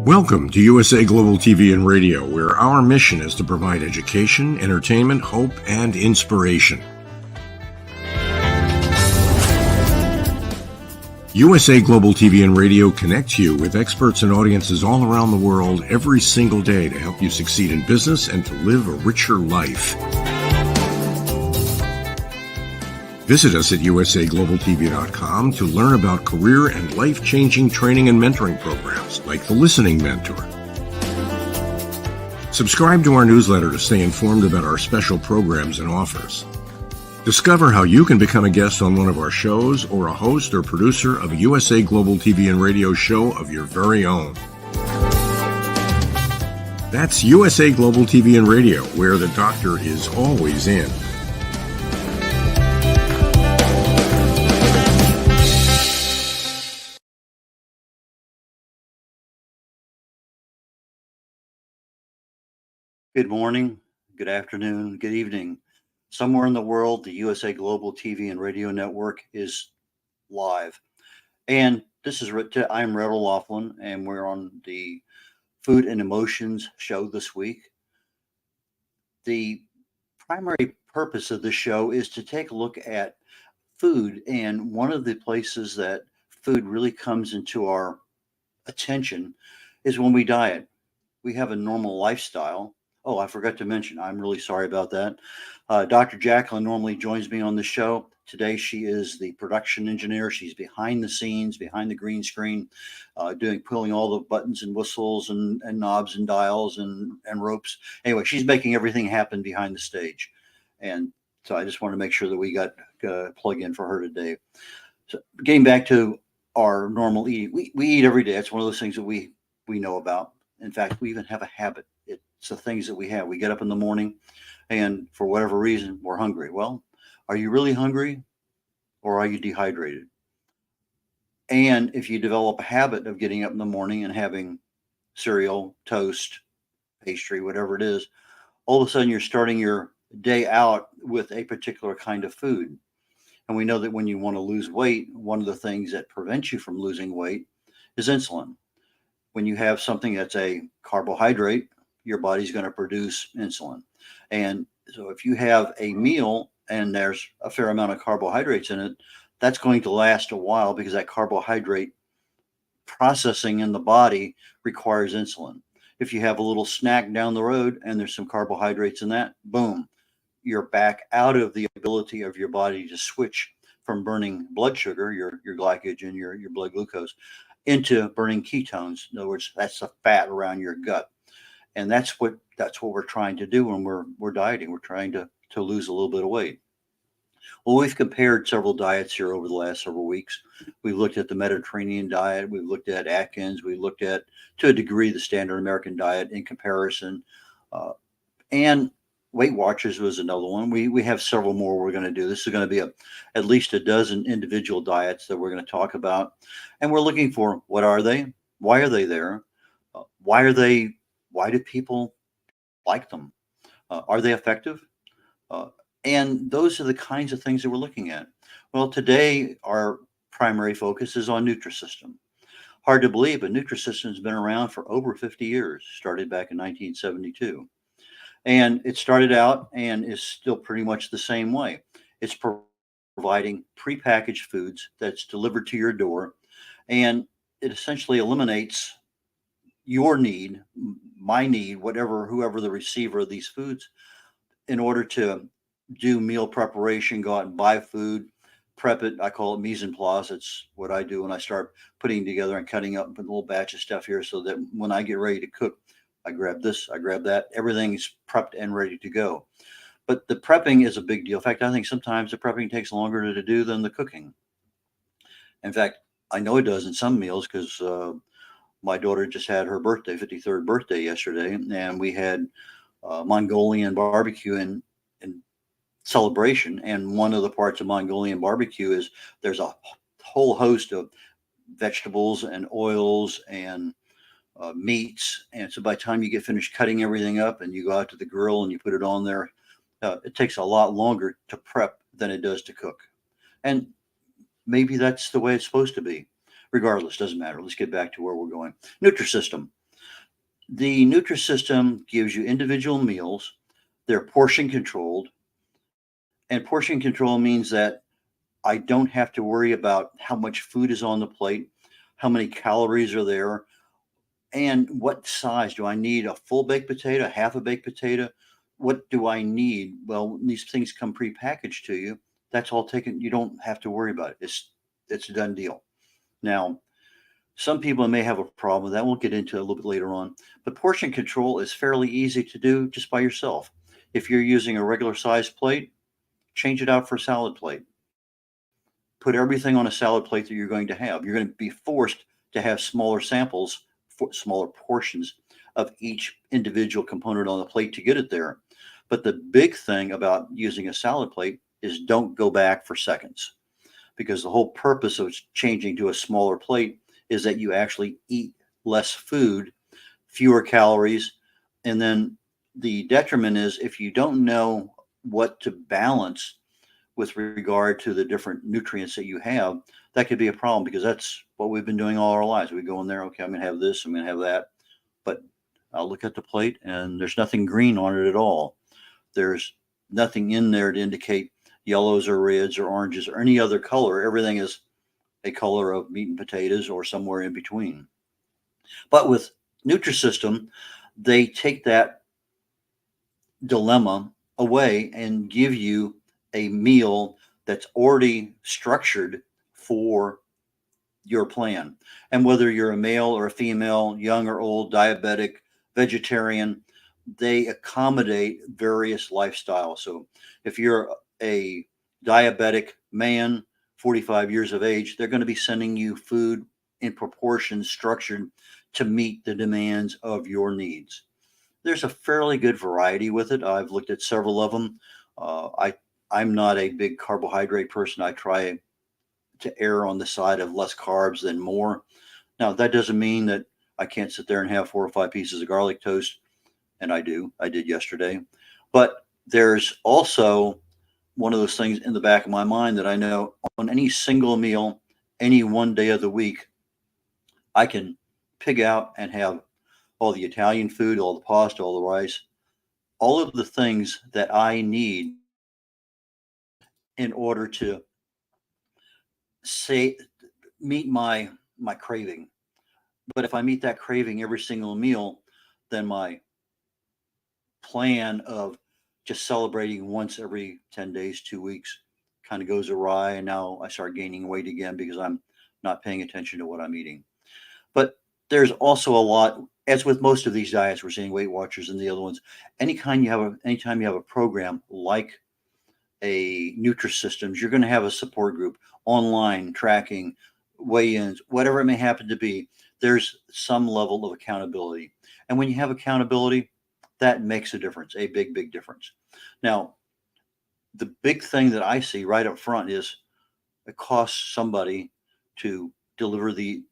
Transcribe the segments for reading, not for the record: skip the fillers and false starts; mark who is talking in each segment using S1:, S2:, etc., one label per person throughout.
S1: Welcome to USA Global TV and Radio, where our mission is to provide education, entertainment, hope, and inspiration. USA Global TV and Radio connects you with experts and audiences all around the world every single day to help you succeed in business and to live a richer life. Visit us at usaglobaltv.com to learn about career and life-changing training and mentoring programs like the Listening Mentor. Subscribe to our newsletter to stay informed about our special programs and offers. Discover how you can become a guest on one of our shows or a host or producer of a USA Global TV and Radio show of your very own. That's USA Global TV and Radio, where the doctor is always in.
S2: Good morning, good afternoon, good evening. Somewhere in the world, the USA Global TV and Radio Network is live. And this is I'm red.olaughlin, and we're on the Food and Emotions show this week. The primary purpose of the show is to take a look at food, and one of the places that food really comes into our attention is when we diet. We have a normal lifestyle. Oh, I forgot to mention, I'm really sorry about that. Dr. Jacalyn normally joins me on the show. Today, she is the production engineer. She's behind the scenes, behind the green screen, pulling all the buttons and whistles and knobs and dials and ropes. Anyway, she's making everything happen behind the stage. And so I just want to make sure that we got a plug in for her today. So getting back to our normal eating, we eat every day. It's one of those things that we know about. In fact, we even have a habit. It's the things that we have. We get up in the morning and for whatever reason, we're hungry. Well, are you really hungry or are you dehydrated? And if you develop a habit of getting up in the morning and having cereal, toast, pastry, whatever it is, all of a sudden you're starting your day out with a particular kind of food. And we know that when you want to lose weight, one of the things that prevents you from losing weight is insulin. When you have something that's a carbohydrate, your body's going to produce insulin. And so if you have a meal and there's a fair amount of carbohydrates in it, that's going to last a while because that carbohydrate processing in the body requires insulin. If you have a little snack down the road and there's some carbohydrates in that, boom, you're back out of the ability of your body to switch from burning blood sugar, your glycogen, your blood glucose, into burning ketones. In other words, that's the fat around your gut. And that's what we're trying to do when we're dieting. We're trying to lose a little bit of weight. Well, we've compared several diets here over the last several weeks. We've looked at the Mediterranean diet. We've looked at Atkins. We looked at, to a degree, the standard American diet in comparison. And Weight Watchers was another one. We have several more we're going to do. This is going to be at least a dozen individual diets that we're going to talk about. And we're looking for, what are they? Why are they there? Why do people like them? Are they effective? And those are the kinds of things that we're looking at. Well, today, our primary focus is on Nutrisystem. Hard to believe, but Nutrisystem has been around for over 50 years, started back in 1972. And it started out and is still pretty much the same way. It's providing prepackaged foods that's delivered to your door, and it essentially eliminates your need, my need, whoever the receiver of these foods, in order to do meal preparation, go out and buy food, prep it. I call it mise en place. It's what I do when I start putting together and cutting up a little batch of stuff here so that when I get ready to cook, I grab this, I grab that. Everything's prepped and ready to go. But the prepping is a big deal. In fact, I think sometimes the prepping takes longer to do than the cooking. In fact, I know it does in some meals because my daughter just had her birthday, 53rd birthday yesterday, and we had Mongolian barbecue in celebration. And one of the parts of Mongolian barbecue is there's a whole host of vegetables and oils and meats. And so by the time you get finished cutting everything up and you go out to the grill and you put it on there, it takes a lot longer to prep than it does to cook. And maybe that's the way it's supposed to be. Regardless, doesn't matter. Let's get back to where we're going. Nutrisystem. The Nutrisystem gives you individual meals. They're portion controlled. And portion control means that I don't have to worry about how much food is on the plate, how many calories are there, and what size do I need? A full baked potato, half a baked potato? What do I need? Well, these things come prepackaged to you. That's all taken. You don't have to worry about it. It's a done deal. Now, some people may have a problem with that. We'll get into it a little bit later on. But portion control is fairly easy to do just by yourself. If you're using a regular size plate, change it out for a salad plate. Put everything on a salad plate that you're going to have. You're going to be forced to have smaller samples, smaller portions of each individual component on the plate to get it there. But the big thing about using a salad plate is don't go back for seconds, because the whole purpose of changing to a smaller plate is that you actually eat less food, fewer calories. And then the detriment is if you don't know what to balance with regard to the different nutrients that you have, that could be a problem, because that's what we've been doing all our lives. We go in there, okay, I'm going to have this, I'm going to have that. But I'll look at the plate and there's nothing green on it at all. There's nothing in there to indicate yellows or reds or oranges or any other color. Everything is a color of meat and potatoes or somewhere in between. But with Nutrisystem, they take that dilemma away and give you a meal that's already structured for your plan. And whether you're a male or a female, young or old, diabetic, vegetarian, they accommodate various lifestyles. So if you're a diabetic man, 45 years of age, they're going to be sending you food in proportions structured to meet the demands of your needs. There's a fairly good variety with it. I've looked at several of them. I'm not a big carbohydrate person. I try to err on the side of less carbs than more. Now, that doesn't mean that I can't sit there and have 4 or 5 pieces of garlic toast, and I do. I did yesterday. But there's also one of those things in the back of my mind that I know on any single meal, any one day of the week, I can pick out and have all the Italian food, all the pasta, all the rice, all of the things that I need in order to say meet my craving. But if I meet that craving every single meal, then my plan of just celebrating once every 10 days, 2 weeks kind of goes awry. And now I start gaining weight again because I'm not paying attention to what I'm eating. But there's also a lot, as with most of these diets, we're seeing Weight Watchers and the other ones. Anytime you have a program like a Nutrisystems, you're going to have a support group, online tracking, weigh-ins, whatever it may happen to be. There's some level of accountability, and when you have accountability, that makes a difference, a big, big difference. Now, the big thing that I see right up front is it costs somebody to deliver these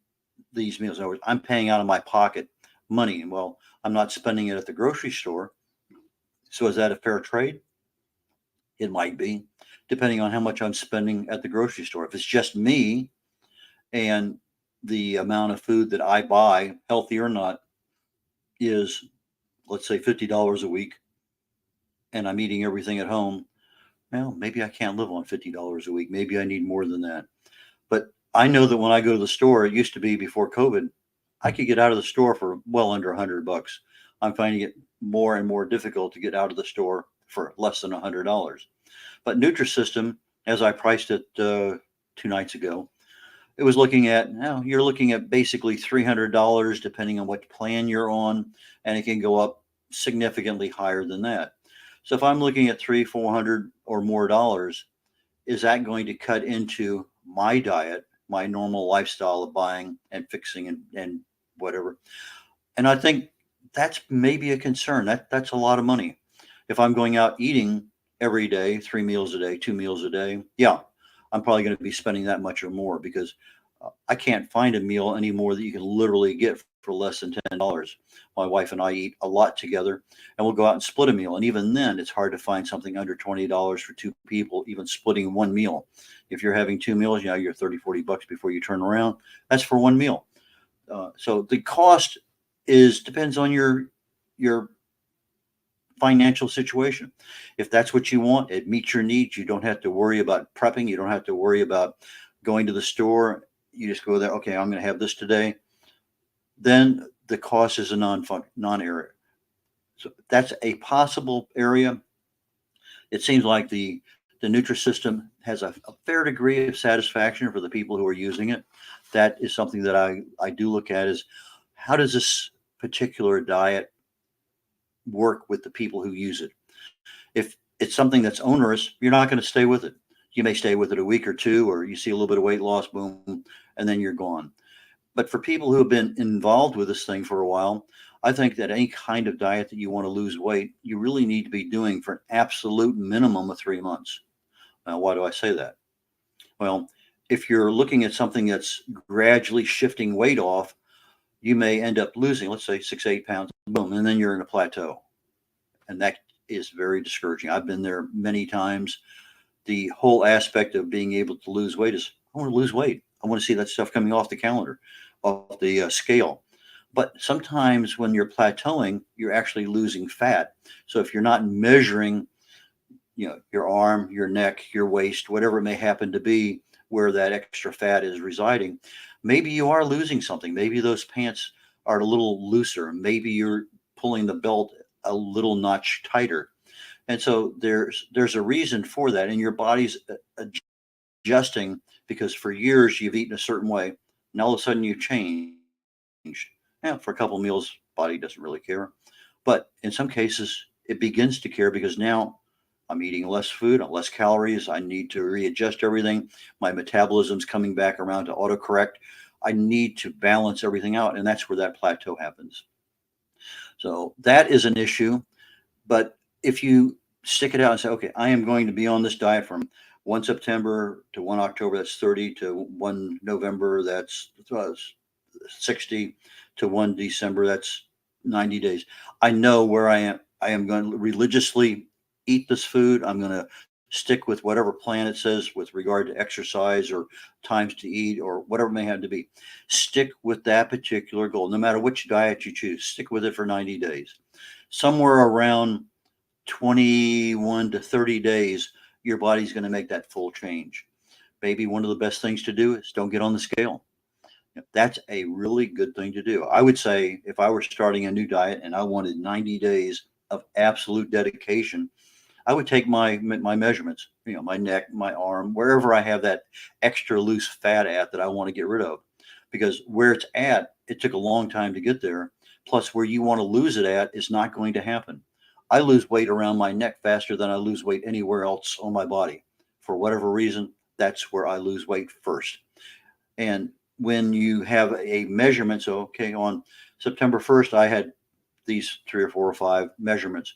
S2: meals. In other words, I'm paying out of my pocket money. Well, I'm not spending it at the grocery store. So is that a fair trade? It might be, depending on how much I'm spending at the grocery store. If it's just me and the amount of food that I buy, healthy or not, is, let's say, $50 a week, and I'm eating everything at home, well, maybe I can't live on $50 a week. Maybe I need more than that. But I know that when I go to the store, it used to be before COVID, I could get out of the store for well under $100. I'm finding it more and more difficult to get out of the store for less than $100. But Nutrisystem, as I priced it 2 nights ago, it was looking at, now you're looking at basically $300 depending on what plan you're on, and it can go up significantly higher than that. So if I'm looking at 300-400 or more dollars, is that going to cut into my diet, my normal lifestyle of buying and fixing and whatever? And I think that's maybe a concern. That's a lot of money. If I'm going out eating every day, 3 meals a day, 2 meals a day, yeah, I'm probably going to be spending that much or more, because I can't find a meal anymore that you can literally get for less than $10. My wife and I eat a lot together, and we'll go out and split a meal. And even then, it's hard to find something under $20 for 2 people, even splitting one meal. If you're having 2 meals, you're $30-40 before you turn around. That's for one meal. So the cost depends on your financial situation. If that's what you want, it meets your needs. You don't have to worry about prepping. You don't have to worry about going to the store. You just go there. Okay, I'm going to have this today. Then the cost is a non-area. So that's a possible area. It seems like the Nutrisystem has a fair degree of satisfaction for the people who are using it. That is something that I do look at is how does this particular diet work with the people who use it? If it's something that's onerous, you're not going to stay with it. You may stay with it a week or two, or you see a little bit of weight loss, boom, and then you're gone. But for people who have been involved with this thing for a while, I think that any kind of diet that you want to lose weight, you really need to be doing for an absolute minimum of 3 months. Now, why do I say that? Well, if you're looking at something that's gradually shifting weight off, you may end up losing, let's say, 6, 8 pounds, boom, and then you're in a plateau. And that is very discouraging. I've been there many times. The whole aspect of being able to lose weight is I want to lose weight. I want to see that stuff coming off the calendar, off the scale. But sometimes when you're plateauing, you're actually losing fat. So if you're not measuring, your arm, your neck, your waist, whatever it may happen to be, where that extra fat is residing, maybe you are losing something. Maybe those pants are a little looser. Maybe you're pulling the belt a little notch tighter. And so there's a reason for that, and your body's adjusting because for years you've eaten a certain way. Now all of a sudden you changed. Yeah, for a couple of meals, body doesn't really care, but in some cases it begins to care because now I'm eating less food, less calories. I need to readjust everything. My metabolism's coming back around to autocorrect. I need to balance everything out, and that's where that plateau happens. So that is an issue. But if you stick it out and say, okay, I am going to be on this diet from 1 September to 1 October, that's 30, to 1 November, that's 60, to 1 December, that's 90 days. I know where I am. I am going to religiously eat this food. I'm going to stick with whatever plan it says with regard to exercise or times to eat or whatever it may have to be. Stick with that particular goal. No matter which diet you choose, stick with it for 90 days. Somewhere around 21 to 30 days, your body's going to make that full change. Maybe one of the best things to do is don't get on the scale. That's a really good thing to do. I would say if I were starting a new diet and I wanted 90 days of absolute dedication, I would take my measurements, my neck, my arm, wherever I have that extra loose fat at that I want to get rid of. Because where it's at, it took a long time to get there. Plus, where you want to lose it at is not going to happen. I lose weight around my neck faster than I lose weight anywhere else on my body. For whatever reason, that's where I lose weight first. And when you have a measurement, so okay, on September 1st, I had these 3 or 4 or 5 measurements.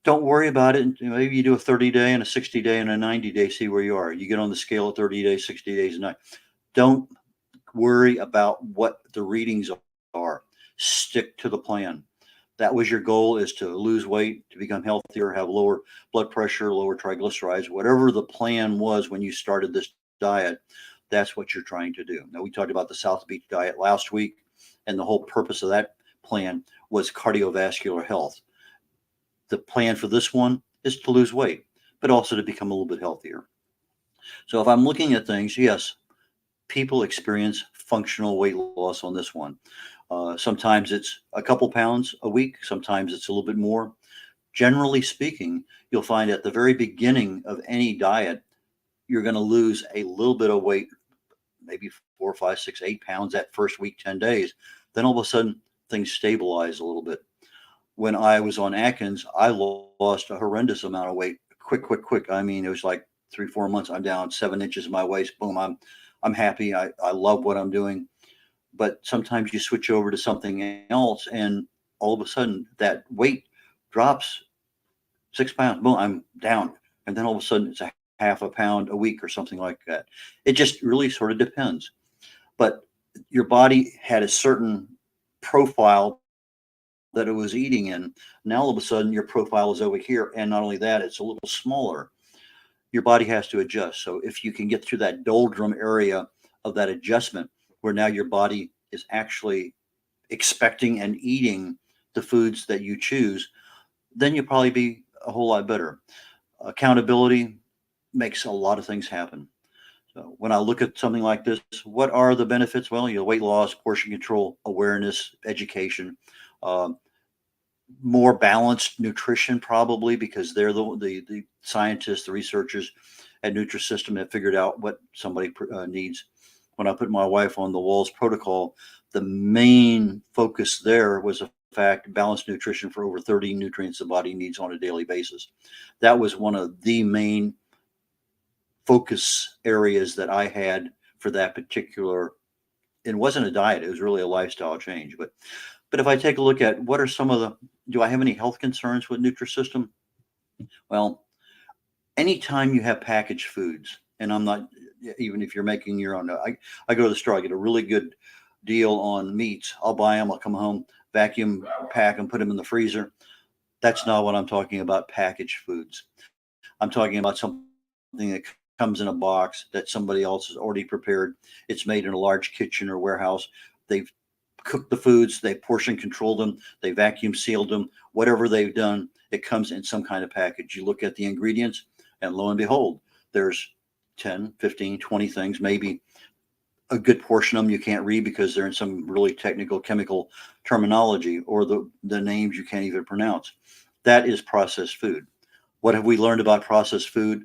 S2: Don't worry about it. Maybe you do a 30-day and a 60-day and a 90-day, see where you are. You get on the scale at 30 days, 60 days, and 90. Don't worry about what the readings are. Stick to the plan. That was your goal, is to lose weight, to become healthier, have lower blood pressure, lower triglycerides, whatever the plan was when you started this diet, that's what you're trying to do. Now, we talked about the South Beach diet last week, and the whole purpose of that plan was cardiovascular health. The plan for this one is to lose weight, but also to become a little bit healthier. So if I'm looking at things, yes, people experience functional weight loss on this one. Sometimes it's a couple pounds a week. Sometimes it's a little bit more. Generally speaking, you'll find at the very beginning of any diet, you're going to lose a little bit of weight, maybe 4, 5, 6, 8 pounds that first week, 10 days. Then all of a sudden, things stabilize a little bit. When I was on Atkins, I lost a horrendous amount of weight. Quick. I mean, it was like 3, 4 months. I'm down 7 inches of my waist. Boom. I'm happy. I love what I'm doing. But sometimes you switch over to something else, and all of a sudden that weight drops 6 pounds. Boom, I'm down. And then all of a sudden it's a half a pound a week or something like that. It just really sort of depends. But your body had a certain profile that it was eating in. Now all of a sudden your profile is over here. And not only that, it's a little smaller. Your body has to adjust. So if you can get through that doldrum area of that adjustment, where now your body is actually expecting and eating the foods that you choose, then you'll probably be a whole lot better. Accountability makes a lot of things happen. So when I look at something like this, what are the benefits? Well, weight loss, portion control, awareness, education, uh, more balanced nutrition, probably because they're the scientists, the researchers at Nutrisystem have figured out what somebody needs. When I put my wife on the Walls protocol, the main focus there was the fact balanced nutrition for over 30 nutrients the body needs on a daily basis. That was one of the main focus areas that I had for that particular. It wasn't a diet; it was really a lifestyle change. But if I take a look at what are some of the, do I have any health concerns with Nutrisystem? Well, anytime you have packaged foods, and I'm not, even if you're making your own, I go to the store, I get a really good deal on meats. I'll buy them, I'll come home, vacuum pack them, put them in the freezer. That's not what I'm talking about, packaged foods. I'm talking about something that comes in a box that somebody else has already prepared. It's made in a large kitchen or warehouse. They've cooked the foods, they portion controlled them, they vacuum sealed them, whatever they've done, it comes in some kind of package. You look at the ingredients, and lo and behold, there's 10, 15, 20 things, maybe a good portion of them you can't read because they're in some really technical chemical terminology or the names you can't even pronounce. That is processed food. What have we learned about processed food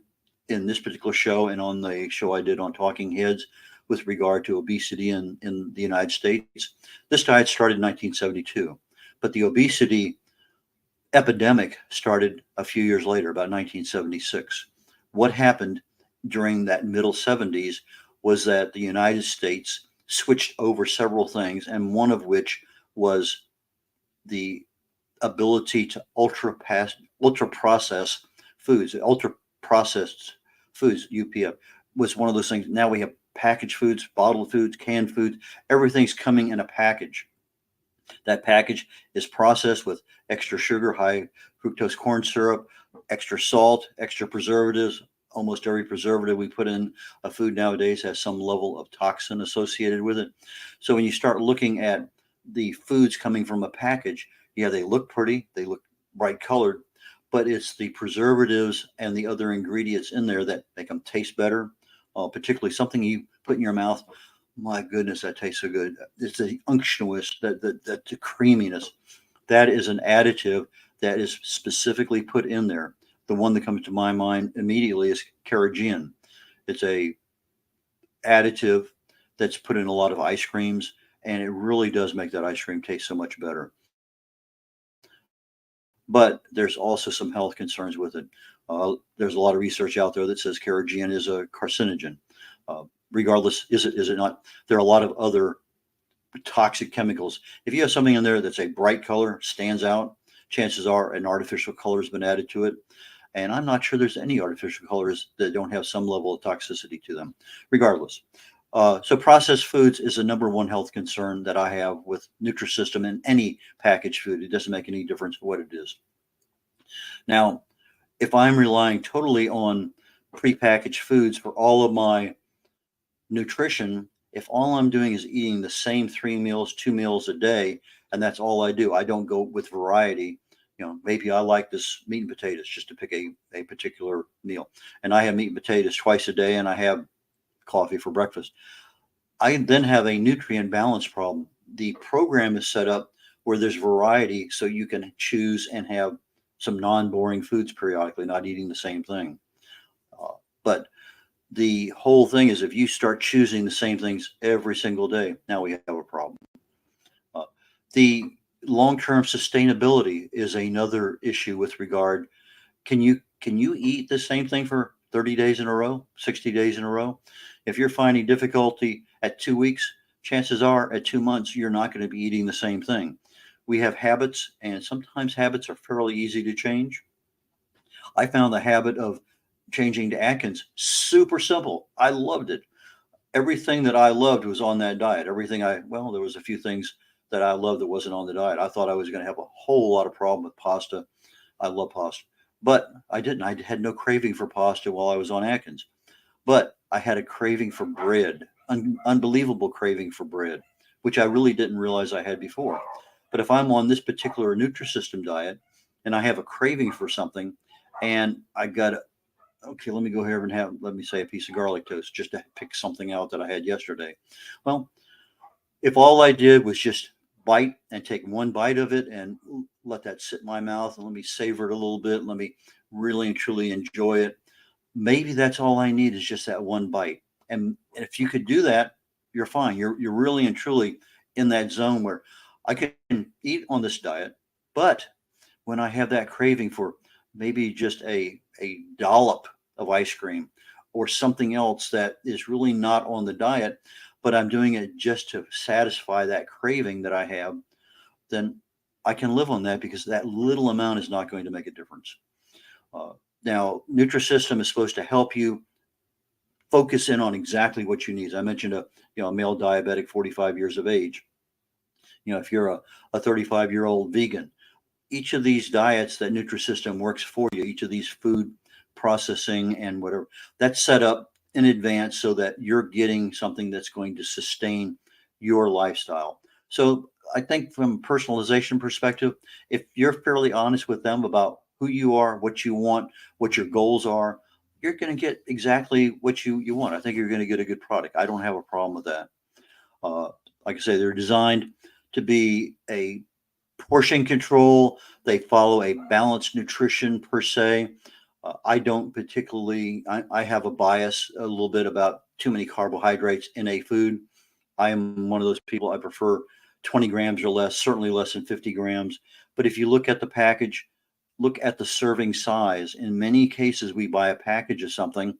S2: in this particular show and on the show I did on Talking Heads with regard to obesity in the United States? This diet started in 1972, but the obesity epidemic started a few years later, about 1976. What happened during that middle 70s was that the United States switched over several things, and one of which was the ability to ultra process foods. Ultra processed foods, UPF, was one of those things. Now we have packaged foods, bottled foods, canned foods. Everything's coming in a package. That package is processed with extra sugar, high fructose corn syrup, extra salt, extra preservatives. Almost every preservative we put in a food nowadays has some level of toxin associated with it. So when you start looking at the foods coming from a package, yeah, they look pretty, they look bright colored, but it's the preservatives and the other ingredients in there that make them taste better. Particularly something you put in your mouth. My goodness, that tastes so good. It's the unctuousness, the creaminess. That is an additive that is specifically put in there. The one that comes to my mind immediately is Kerbeck. It's a additive that's put in a lot of ice creams, and it really does make that ice cream taste so much better. But there's also some health concerns with it. There's a lot of research out there that says Kerbeck is a carcinogen. Regardless, is it not? There are a lot of other toxic chemicals. If you have something in there that's a bright color, stands out, chances are an artificial color has been added to it. And I'm not sure there's any artificial colors that don't have some level of toxicity to them, regardless. So processed foods is the number one health concern that I have with Nutrisystem and any packaged food. It doesn't make any difference what it is. Now, if I'm relying totally on prepackaged foods for all of my nutrition, if all I'm doing is eating the same 3 meals, 2 meals a day, and that's all I do, I don't go with variety. Maybe I like this meat and potatoes, just to pick a particular meal. And I have meat and potatoes twice a day, and I have coffee for breakfast. I then have a nutrient balance problem. The program is set up where there's variety, so you can choose and have some non-boring foods periodically, not eating the same thing. But the whole thing is if you start choosing the same things every single day, now we have a problem. The long-term sustainability is another issue with regard. Can you eat the same thing for 30 days in a row, 60 days in a row? If you're finding difficulty at 2 weeks, chances are at 2 months, you're not going to be eating the same thing. We have habits, and sometimes habits are fairly easy to change. I found the habit of changing to Atkins super simple. I loved it. Everything that I loved was on that diet. There was a few things that I loved that wasn't on the diet. I thought I was going to have a whole lot of problem with pasta. I love pasta, but I didn't. I had no craving for pasta while I was on Atkins, but I had a craving for bread, unbelievable craving for bread, which I really didn't realize I had before. But if I'm on this particular Nutrisystem diet and I have a craving for something, and I got to, okay, let me go here and have, let me say, a piece of garlic toast just to pick something out that I had yesterday. Well, if all I did was just bite and take one bite of it and let that sit in my mouth and let me savor it a little bit, let me really and truly enjoy it, maybe that's all I need is just that one bite. And if you could do that, you're fine. You're really and truly in that zone where I can eat on this diet, but when I have that craving for maybe just a dollop of ice cream or something else that is really not on the diet, but I'm doing it just to satisfy that craving that I have, then I can live on that because that little amount is not going to make a difference. Uh, Now, Nutrisystem is supposed to help you focus in on exactly what you need. I mentioned a male diabetic, 45 years of age. If you're a 35-year-old vegan, each of these diets that Nutrisystem works for you, each of these food processing and whatever, that's set up in advance so that you're getting something that's going to sustain your lifestyle. So I think from a personalization perspective, if you're fairly honest with them about who you are, what you want, what your goals are, you're going to get exactly what you want. I think you're going to get a good product. I don't have a problem with that. Uh, like I say, they're designed to be a portion control. They follow a balanced nutrition per se. I don't particularly, I have a bias a little bit about too many carbohydrates in a food. I am one of those people, I prefer 20 grams or less, certainly less than 50 grams. But if you look at the package, look at the serving size. In many cases, we buy a package of something.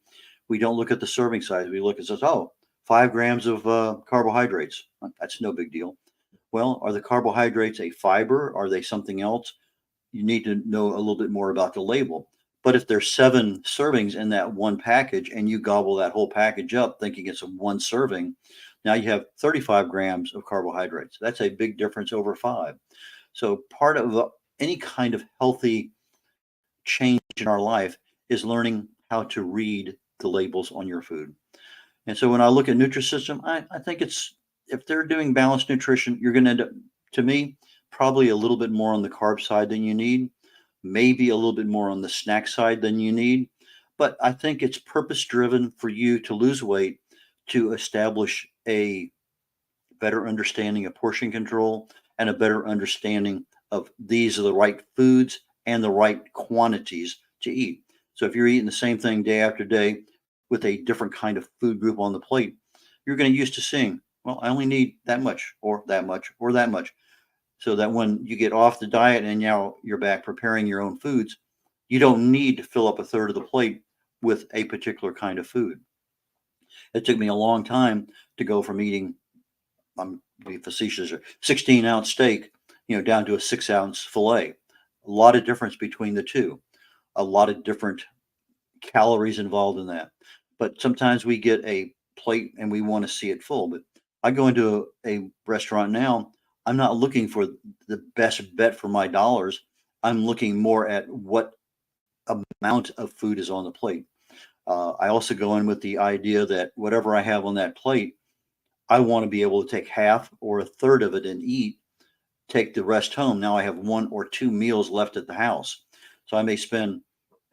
S2: We don't look at the serving size. We look and says, oh, 5 grams of carbohydrates. That's no big deal. Well, are the carbohydrates a fiber? Are they something else? You need to know a little bit more about the label. But if there's 7 servings in that one package and you gobble that whole package up thinking it's a one serving, now you have 35 grams of carbohydrates. That's a big difference over 5. So part of any kind of healthy change in our life is learning how to read the labels on your food. And so when I look at Nutrisystem, I think it's, if they're doing balanced nutrition, you're going to end up, to me, probably a little bit more on the carb side than you need, maybe a little bit more on the snack side than you need. But I think it's purpose driven for you to lose weight, to establish a better understanding of portion control and a better understanding of these are the right foods and the right quantities to eat. So if you're eating the same thing day after day with a different kind of food group on the plate, you're going to used to seeing, well, I only need that much or that much or that much. So that when you get off the diet and now you're back preparing your own foods, you don't need to fill up a third of the plate with a particular kind of food. It took me a long time to go from eating, I'm being facetious, a 16-ounce steak, down to a 6-ounce fillet. A lot of difference between the two. A lot of different calories involved in that. But sometimes we get a plate and we want to see it full. But I go into a restaurant now, I'm not looking for the best bet for my dollars. I'm looking more at what amount of food is on the plate. I also go in with the idea that whatever I have on that plate, I want to be able to take half or a third of it and eat, take the rest home. Now I have 1 or 2 meals left at the house. So I may spend,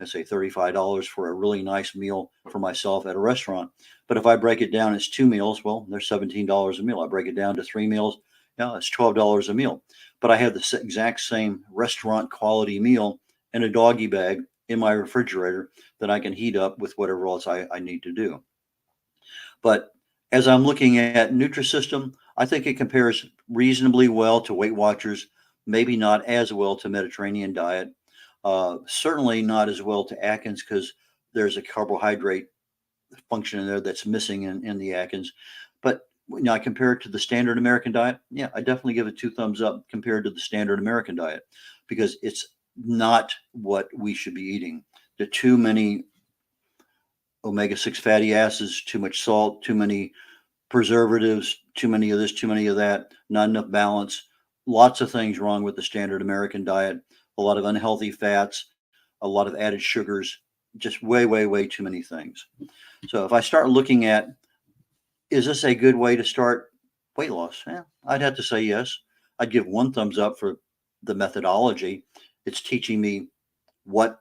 S2: let's say, $35 for a really nice meal for myself at a restaurant. But if I break it down, it's 2 meals. Well, there's $17 a meal. I break it down to 3 meals. Now it's $12 a meal. But I have the exact same restaurant quality meal in a doggy bag in my refrigerator that I can heat up with whatever else I need to do. But as I'm looking at Nutrisystem, I think it compares reasonably well to Weight Watchers, maybe not as well to Mediterranean diet, certainly not as well to Atkins because there's a carbohydrate function in there that's missing in the Atkins. But when I compare it to the standard American diet, yeah, I definitely give it 2 thumbs up compared to the standard American diet because it's not what we should be eating. There are too many omega-6 fatty acids, too much salt, too many preservatives, too many of this, too many of that, not enough balance. Lots of things wrong with the standard American diet. A lot of unhealthy fats, a lot of added sugars, just way, way, way too many things. So if I start looking at, is this a good way to start weight loss. Yeah, I'd have to say yes. I'd give one thumbs up for the methodology. It's teaching me what,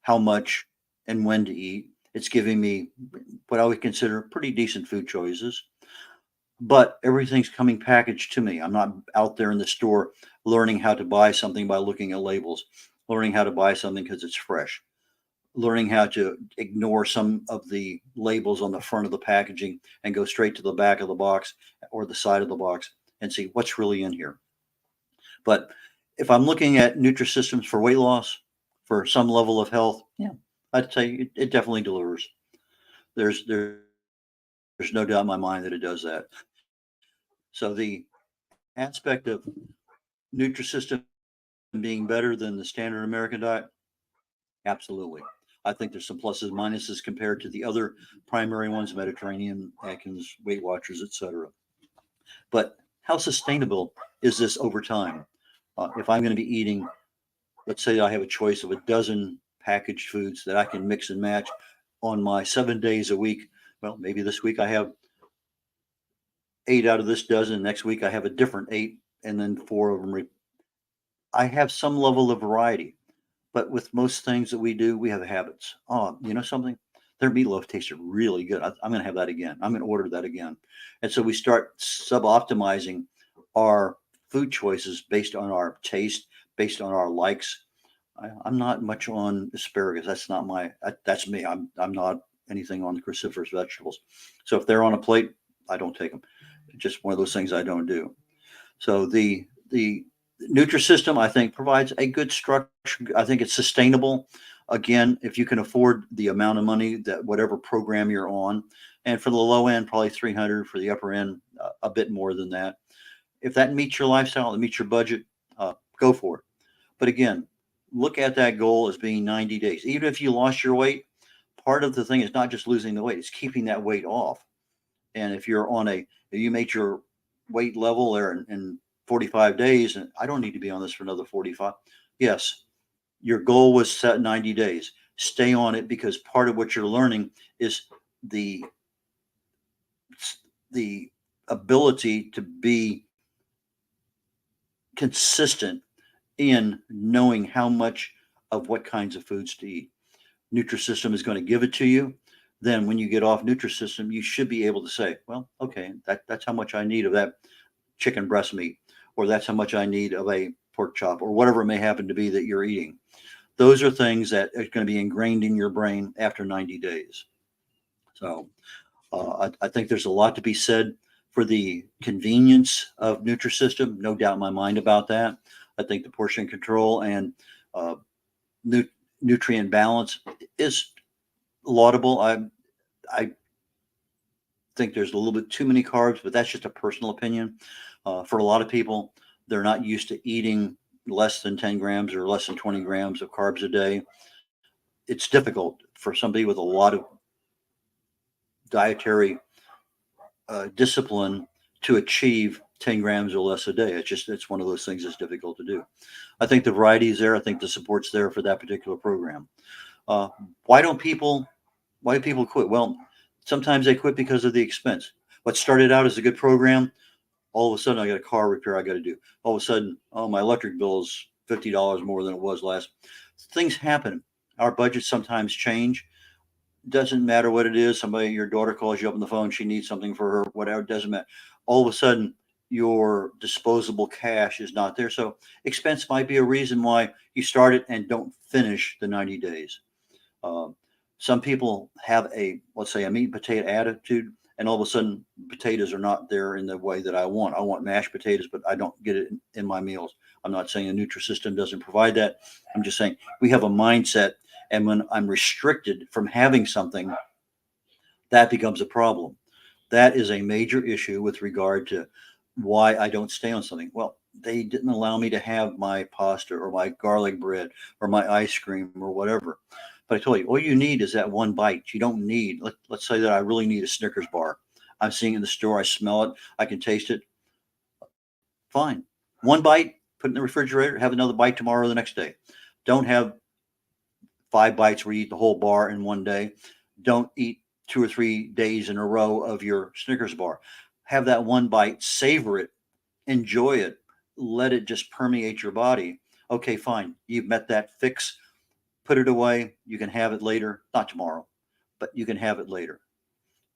S2: how much, and when to eat. It's giving me what I would consider pretty decent food choices, but everything's coming packaged to me. I'm not out there in the store learning how to buy something by looking at labels, learning how to buy something because it's fresh, learning how to ignore some of the labels on the front of the packaging and go straight to the back of the box or the side of the box and see what's really in here. But if I'm looking at Nutrisystems for weight loss, for some level of health, yeah, I'd say it definitely delivers. There's no doubt in my mind that it does that. So the aspect of Nutrisystem being better than the standard American diet, absolutely. I think there's some pluses and minuses compared to the other primary ones, Mediterranean, Atkins, Weight Watchers, etc. But how sustainable is this over time? If I'm going to be eating, let's say I have a choice of a dozen packaged foods that I can mix and match on my 7 days a week. Well, maybe this week I have 8 out of this dozen. Next week I have a different 8, and then 4 of them. I have some level of variety, but with most things that we do, we have habits. Oh, you know something? Their meatloaf tasted really good. I'm going to have that again. I'm going to order that again. And so we start sub-optimizing our food choices based on our taste, based on our likes. I'm not much on asparagus. That's not my. That's me. I'm not anything on the cruciferous vegetables. So if they're on a plate, I don't take them. Just one of those things I don't do. So the Nutrisystem, I think, provides a good structure. I think it's sustainable. Again, if you can afford the amount of money that whatever program you're on, and for the low end, probably 300. For the upper end, a bit more than that. If that meets your lifestyle, it meets your budget, go for it. But again, look at that goal as being 90 days. Even if you lost your weight, part of the thing is not just losing the weight; it's keeping that weight off. And if you're on a, if you made your weight level there in 45 days, and I don't need to be on this for another 45. Yes, your goal was set 90 days. Stay on it, because part of what you're learning is the the ability to be consistent in knowing how much of what kinds of foods to eat. Nutrisystem is going to give it to you. Then when you get off Nutrisystem, you should be able to say, well, okay, that's how much I need of that chicken breast meat, or that's how much I need of a pork chop, or whatever it may happen to be that you're eating. Those are things that are going to be ingrained in your brain after 90 days. So I think there's a lot to be said for the convenience of Nutrisystem. No doubt in my mind about that. I think the portion control and uh, nu- nutrient balance is laudable. I think there's a little bit too many carbs, but that's just a personal opinion. For a lot of people, they're not used to eating less than 10 grams or less than 20 grams of carbs a day. It's difficult for somebody with a lot of dietary discipline to achieve 10 grams or less a day. It's one of those things that's difficult to do. I think the variety is there. I think the support's there for that particular program. Uh, why don't people why do people quit? Well, sometimes they quit because of the expense. What started out as a good program, all of a sudden I got a car repair I got to do. All of a sudden, oh, my electric bill is $50 more than it was last. Things happen. Our budgets sometimes change. Doesn't matter what it is. Somebody, your daughter calls you up on the phone. She needs something for her, whatever. It doesn't matter. All of a sudden, your disposable cash is not there. So expense might be a reason why you start it and don't finish the 90 days. Um, some people have let's say, a meat and potato attitude, and all of a sudden, potatoes are not there in the way that I want. I want mashed potatoes, but I don't get it in my meals. I'm not saying a Nutrisystem doesn't provide that. I'm just saying we have a mindset, and when I'm restricted from having something, that becomes a problem. That is a major issue with regard to why I don't stay on something. Well, they didn't allow me to have my pasta or my garlic bread or my ice cream or whatever. But I told you, all you need is that one bite. You don't need, let's say that I really need a Snickers bar. I'm seeing it in the store, I smell it, I can taste it. Fine. One bite, put it in the refrigerator, have another bite tomorrow or the next day. Don't have 5 bites where you eat the whole bar in one day. Don't eat 2 or 3 days in a row of your Snickers bar. have that one bite, savor it, enjoy it, let it just permeate your body. Okay, fine. You've met that fix. Put it away. You can have it later, not tomorrow, but you can have it later.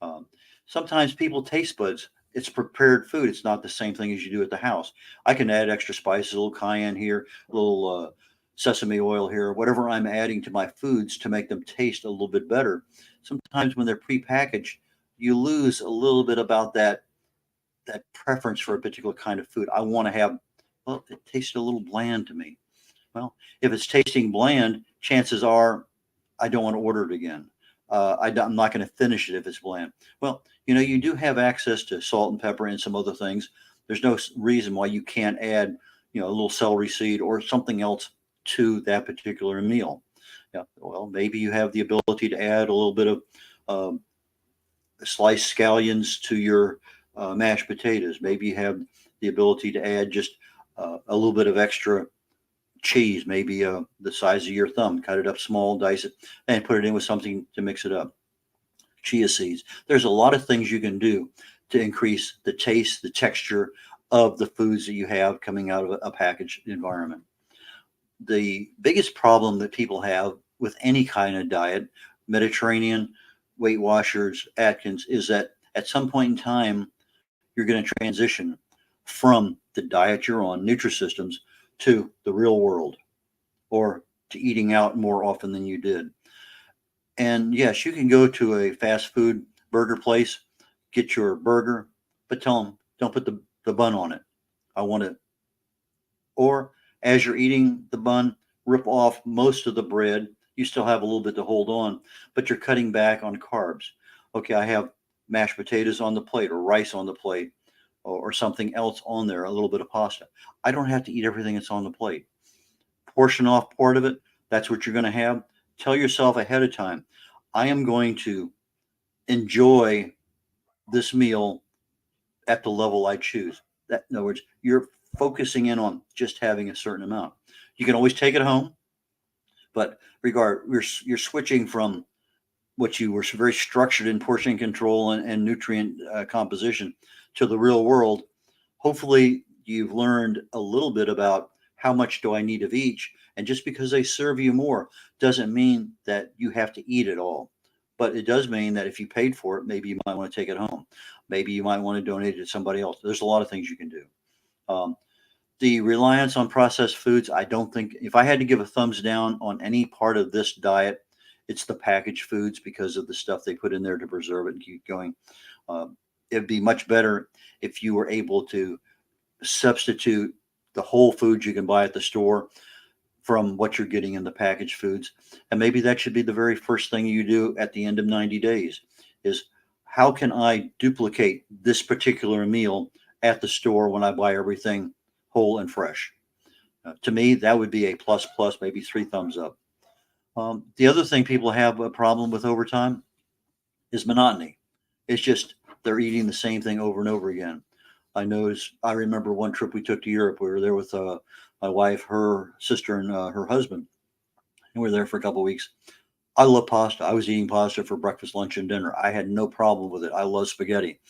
S2: Um, Sometimes people taste buds. It's prepared food. It's not the same thing as you do at the house. I can add extra spices, a little cayenne here, a little sesame oil here, whatever I'm adding to my foods to make them taste a little bit better. Sometimes when they're prepackaged, you lose a little bit about that preference for a particular kind of food. I want to have, well, it tasted a little bland to me. Well, if it's tasting bland, chances are I don't want to order it again. I'm not going to finish it if it's bland. Well, you do have access to salt and pepper and some other things. There's no reason why you can't add, a little celery seed or something else to that particular meal. Yeah, well, maybe you have the ability to add a little bit of um, sliced scallions to your mashed potatoes. Maybe you have the ability to add just a little bit of extra cheese, maybe the size of your thumb, cut it up small, dice it, and put it in with something to mix it up. Chia seeds. There's a lot of things you can do to increase the taste, the texture of the foods that you have coming out of a packaged environment. The biggest problem that people have with any kind of diet, Mediterranean, Weight Watchers, Atkins, is that at some point in time, you're going to transition from the diet you're on, Nutrisystems, to the real world or to eating out more often than you did. And yes, you can go to a fast food burger place, get your burger, but tell them don't put the bun on it. I want it. Or as you're eating the bun, rip off most of the bread. You still have a little bit to hold on, but you're cutting back on carbs. Okay, I have mashed potatoes on the plate or rice on the plate or something else on there, a little bit of pasta. I don't have to eat everything that's on the plate. Portion off part of it. That's what you're going to have. Tell yourself ahead of time, I am going to enjoy this meal at the level I choose. That, in other words, you're focusing in on just having a certain amount. You can always take it home, but you're switching from what you were very structured in portion control and nutrient composition to the real world. Hopefully, you've learned a little bit about how much do I need of each. And just because they serve you more doesn't mean that you have to eat it all. But it does mean that if you paid for it, maybe you might want to take it home. Maybe you might want to donate it to somebody else. There's a lot of things you can do. Um, the reliance on processed foods, I don't think, if I had to give a thumbs down on any part of this diet, it's the packaged foods because of the stuff they put in there to preserve it and keep going. Uh, it'd be much better if you were able to substitute the whole foods you can buy at the store from what you're getting in the packaged foods. And maybe that should be the very first thing you do at the end of 90 days is how can I duplicate this particular meal at the store when I buy everything whole and fresh? To me, that would be a plus, plus, maybe 3 thumbs up. The other thing people have a problem with over time is monotony. It's just they're eating the same thing over and over again. I remember one trip we took to Europe. We were there with my wife, her sister, and her husband. And we were there for a couple of weeks. I love pasta. I was eating pasta for breakfast, lunch, and dinner. I had no problem with it. I love spaghetti.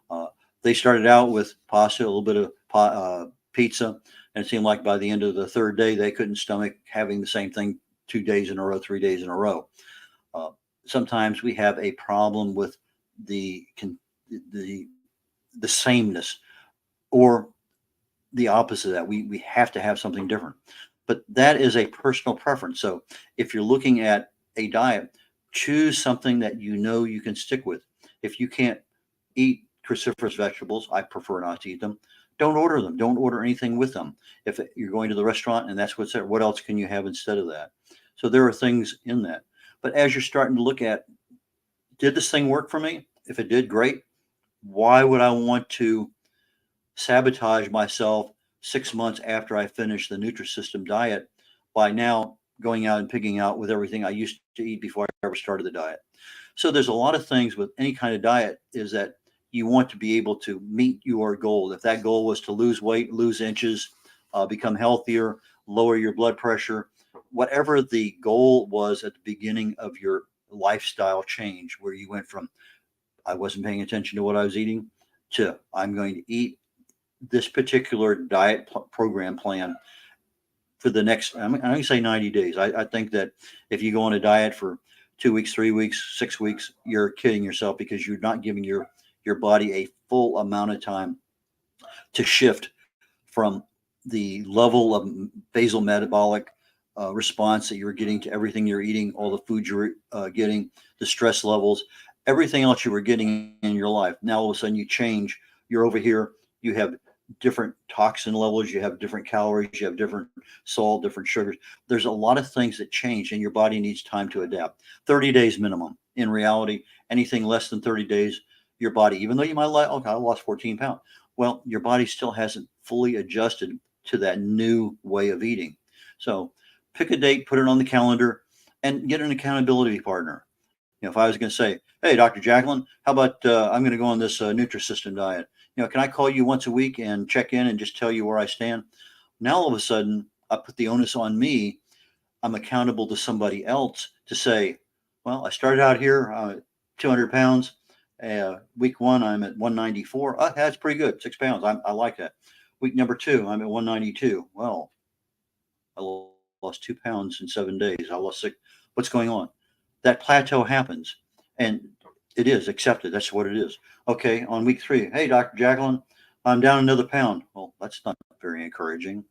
S2: Uh, they started out with pasta, a little bit of pizza, and it seemed like by the end of the third day, they couldn't stomach having the same thing 2 days in a row, 3 days in a row. Uh, Sometimes we have a problem with the the the sameness or the opposite of that. We have to have something different. But that is a personal preference. So if you're looking at a diet, choose something that you know you can stick with. If you can't eat cruciferous vegetables, I prefer not to eat them. Don't order them. Don't order anything with them. If you're going to the restaurant and that's what's there, what else can you have instead of that? So there are things in that. But as you're starting to look at, did this thing work for me? If it did, great. Why would I want to sabotage myself 6 months after I finish the Nutrisystem diet by now going out and picking out with everything I used to eat before I ever started the diet? So there's a lot of things with any kind of diet is that you want to be able to meet your goal. If that goal was to lose weight, lose inches, become healthier, lower your blood pressure, whatever the goal was at the beginning of your lifestyle change, where you went from I wasn't paying attention to what I was eating to I'm going to eat this particular diet program plan for the next, I'm going to say 90 days. I think that if you go on a diet for 2 weeks, 3 weeks, 6 weeks, you're kidding yourself because you're not giving your body a full amount of time to shift from the level of basal metabolic response that you're getting to everything you're eating, all the food you're getting, the stress levels, everything else you were getting in your life. Now all of a sudden you change. You're over here. You have different toxin levels. You have different calories. You have different salt, different sugars. There's a lot of things that change, and your body needs time to adapt. 30 days minimum. In reality, anything less than 30 days, your body, even though you might like, okay, I lost 14 pounds. Well, your body still hasn't fully adjusted to that new way of eating. So pick a date, put it on the calendar, and get an accountability partner. If I was going to say, hey, Dr. Jacalyn, how about I'm going to go on this Nutrisystem diet? Can I call you once a week and check in and just tell you where I stand? Now, all of a sudden, I put the onus on me. I'm accountable to somebody else to say, well, I started out here 200 pounds. Week one, I'm at 194. That's pretty good. 6 pounds. I like that. Week number two, I'm at 192. Well, I lost 2 pounds in 7 days. I lost 6. What's going on? That plateau happens, and it is accepted. That's what it is. Okay, on week three, hey, Dr. Jacalyn, I'm down another pound. Well, that's not very encouraging.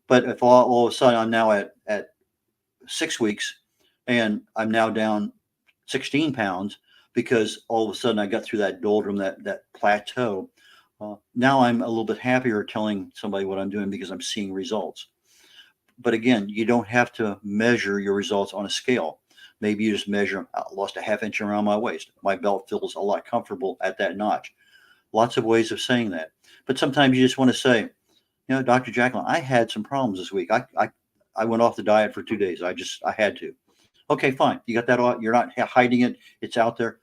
S2: But if all of a sudden I'm now at 6 weeks and I'm now down 16 pounds because all of a sudden I got through that doldrum, that plateau, now I'm a little bit happier telling somebody what I'm doing because I'm seeing results. But again, you don't have to measure your results on a scale. Maybe you just measure, I lost a half inch around my waist. My belt feels a lot comfortable at that notch. Lots of ways of saying that. But sometimes you just want to say, Dr. Jacalyn, I had some problems this week. I went off the diet for 2 days. I had to. Okay, fine. You got that all. You're not hiding it. It's out there.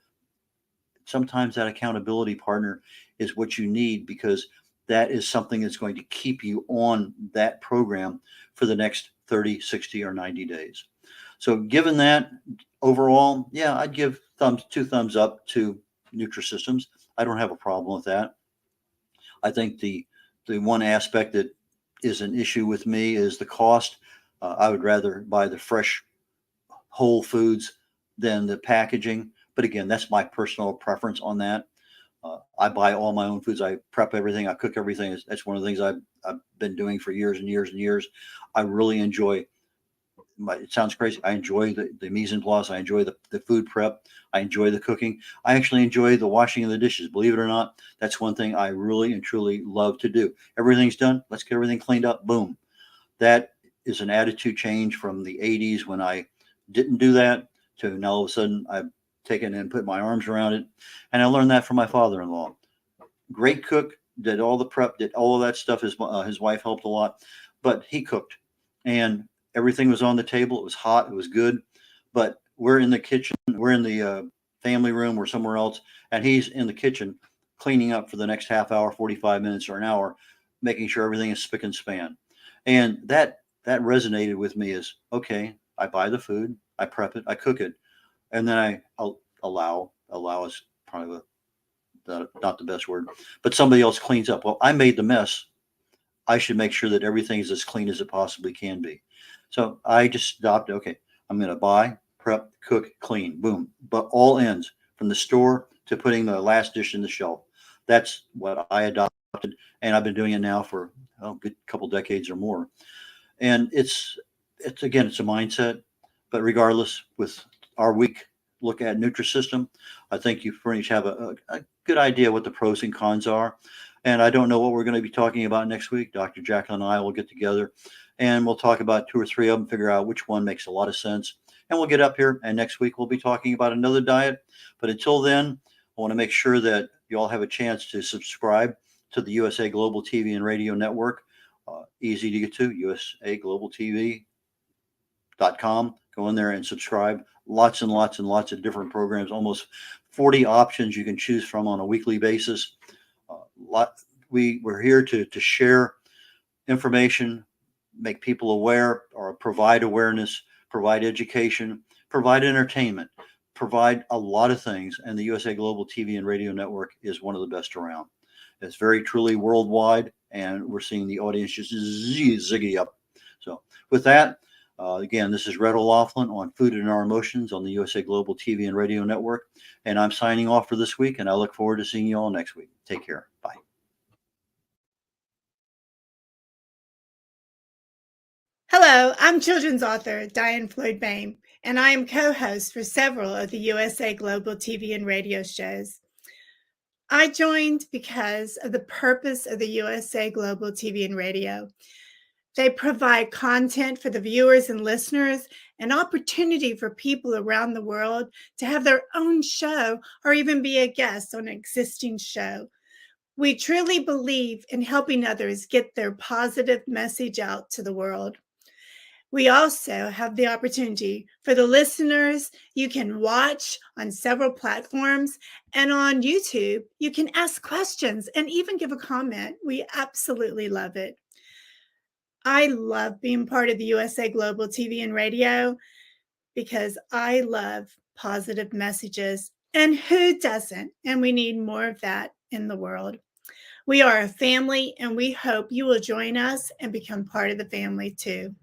S2: Sometimes that accountability partner is what you need because that is something that's going to keep you on that program for the next 30, 60, or 90 days. So given that overall, yeah, I'd give two thumbs up to Nutrisystems. I don't have a problem with that. I think the one aspect that is an issue with me is the cost. I would rather buy the fresh whole foods than the packaging. But again, that's my personal preference on that. I buy all my own foods. I prep everything. I cook everything. That's one of the things I've been doing for years and years and years. I really enjoy. It sounds crazy. I enjoy the mise en place. I enjoy the food prep. I enjoy the cooking. I actually enjoy the washing of the dishes. Believe it or not, that's one thing I really and truly love to do. Everything's done. Let's get everything cleaned up. Boom. That is an attitude change from the 80s when I didn't do that to now all of a sudden I've taken and put my arms around it. And I learned that from my father-in-law. Great cook, did all the prep, did all of that stuff. His wife helped a lot, but he cooked and everything was on the table. It was hot. It was good. But we're in the kitchen. We're in the family room. We're somewhere else. And he's in the kitchen cleaning up for the next half hour, 45 minutes or an hour, making sure everything is spick and span. And that resonated with me as, okay, I buy the food, I prep it, I cook it. And then I'll allow is probably not the best word, but somebody else cleans up. Well, I made the mess. I should make sure that everything is as clean as it possibly can be. So I just stopped. Okay, I'm going to buy, prep, cook, clean, boom. But all ends from the store to putting the last dish in the shelf. That's what I adopted, and I've been doing it now for a good couple decades or more. And it's a mindset. But regardless, with our week look at Nutrisystem, I think you pretty much have a good idea what the pros and cons are. And I don't know what we're going to be talking about next week. Dr. Jacalyn and I will get together and we'll talk about 2 or 3 of them, figure out which one makes a lot of sense. And we'll get up here and next week we'll be talking about another diet. But until then, I want to make sure that you all have a chance to subscribe to the USA Global TV and Radio Network. Easy to get to, usaglobaltv.com. Go in there and subscribe. Lots and lots and lots of different programs, almost 40 options you can choose from on a weekly basis. We're here to share information, make people aware, or provide awareness, provide education, provide entertainment, provide a lot of things, and the USA Global TV and Radio Network is one of the best around. It's very truly worldwide, and we're seeing the audience just ziggy up. So with that, again, this is Red O'Laughlin on Food and Our Emotions on the USA Global TV and Radio Network, and I'm signing off for this week, and I look forward to seeing you all next week. Take care. Bye.
S3: Hello, I'm children's author Diane Floyd Bain, and I am co-host for several of the USA Global TV and radio shows. I joined because of the purpose of the USA Global TV and radio. They provide content for the viewers and listeners, an opportunity for people around the world to have their own show or even be a guest on an existing show. We truly believe in helping others get their positive message out to the world. We also have the opportunity for the listeners. You can watch on several platforms, and on YouTube, you can ask questions and even give a comment. We absolutely love it. I love being part of the USA Global TV and radio because I love positive messages, and who doesn't? And we need more of that in the world. We are a family, and we hope you will join us and become part of the family too.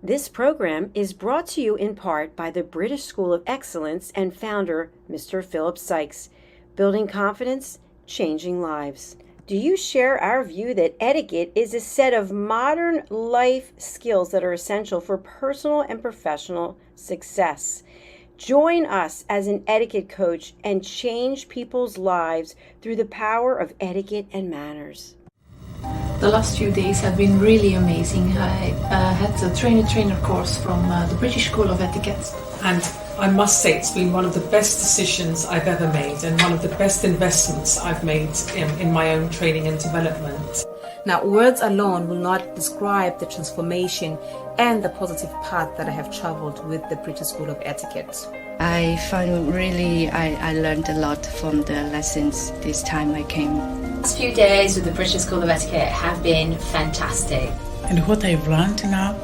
S4: This program is brought to you in part by the British School of Excellence and founder, Mr. Philip Sykes. Building confidence, changing lives. Do you share our view that etiquette is a set of modern life skills that are essential for personal and professional success? Join us as an etiquette coach and change people's lives through the power of etiquette and manners.
S5: The last few days have been really amazing. I had a trainer course from the British School of Etiquette.
S6: And I must say it's been one of the best decisions I've ever made and one of the best investments I've made in my own training and development.
S7: Now, words alone will not describe the transformation and the positive path that I have traveled with the British School of Etiquette.
S8: I found I learned a lot from the lessons this time I came.
S9: The last few days with the British School of Etiquette have been fantastic.
S10: And what I've learned now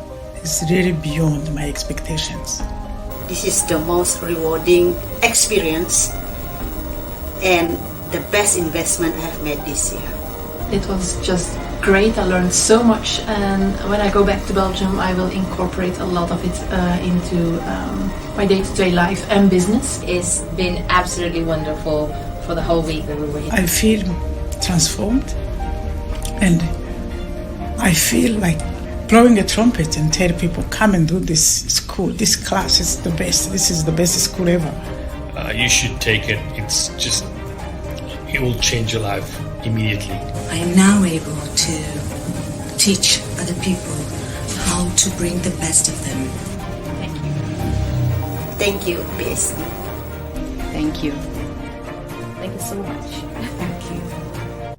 S10: is really beyond my expectations.
S11: This is the most rewarding experience and the best investment I have made this year.
S5: It was just great. I learned so much, and when I go back to Belgium I will incorporate a lot of it into my day-to-day life and business.
S9: It's been absolutely wonderful for the whole week that we were here.
S10: I feel transformed, and I feel like blowing a trumpet and tell people, come and do this school, this class is the best, this is the best school ever.
S12: You should take it. It will change your life immediately.
S13: I am now able to teach other people how to bring the best of them.
S9: Thank you.
S11: Thank you, please.
S8: Thank you.
S4: Thank you so much.
S7: Thank you.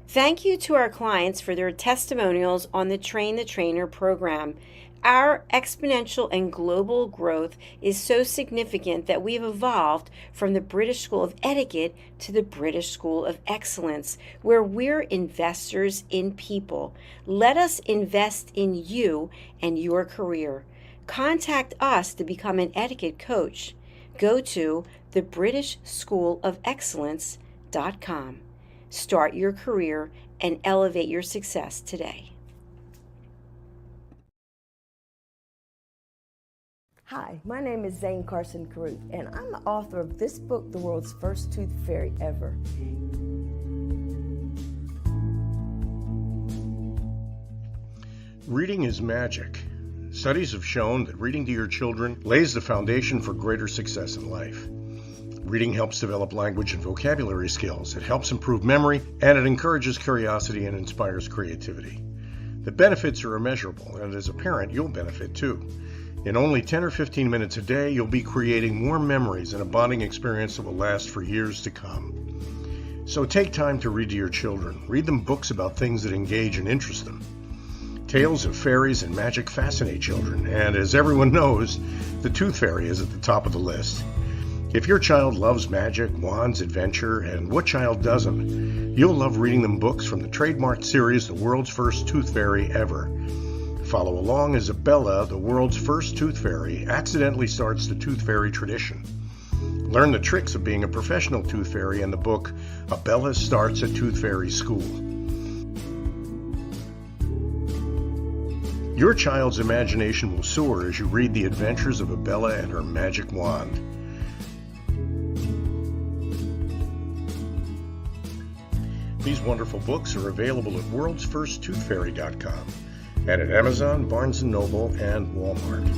S4: Thank you to our clients for their testimonials on the Train the Trainer program. Our exponential and global growth is so significant that we've evolved from the British School of Etiquette to the British School of Excellence, where we're investors in people. Let us invest in you and your career. Contact us to become an etiquette coach. go to thebritishschoolofexcellence.com. Start your career and elevate your success today.
S14: Hi, my name is Zane Carson Carruth, and I'm the author of this book, The World's First Tooth Fairy Ever.
S1: Reading is magic. Studies have shown that reading to your children lays the foundation for greater success in life. Reading helps develop language and vocabulary skills. It helps improve memory, and it encourages curiosity and inspires creativity. The benefits are immeasurable, and as a parent, you'll benefit too. In only 10 or 15 minutes a day, you'll be creating warm memories and a bonding experience that will last for years to come. So take time to read to your children. Read them books about things that engage and interest them. Tales of fairies and magic fascinate children, and as everyone knows, the Tooth Fairy is at the top of the list. If your child loves magic, wands, adventure, and what child doesn't, you'll love reading them books from the trademarked series, The World's First Tooth Fairy Ever. Follow along as Abella, the world's first tooth fairy, accidentally starts the tooth fairy tradition. Learn the tricks of being a professional tooth fairy in the book, Abella Starts a Tooth Fairy School. Your child's imagination will soar as you read the adventures of Abella and her magic wand. These wonderful books are available at worldsfirsttoothfairy.com and at Amazon, Barnes & Noble, and Walmart.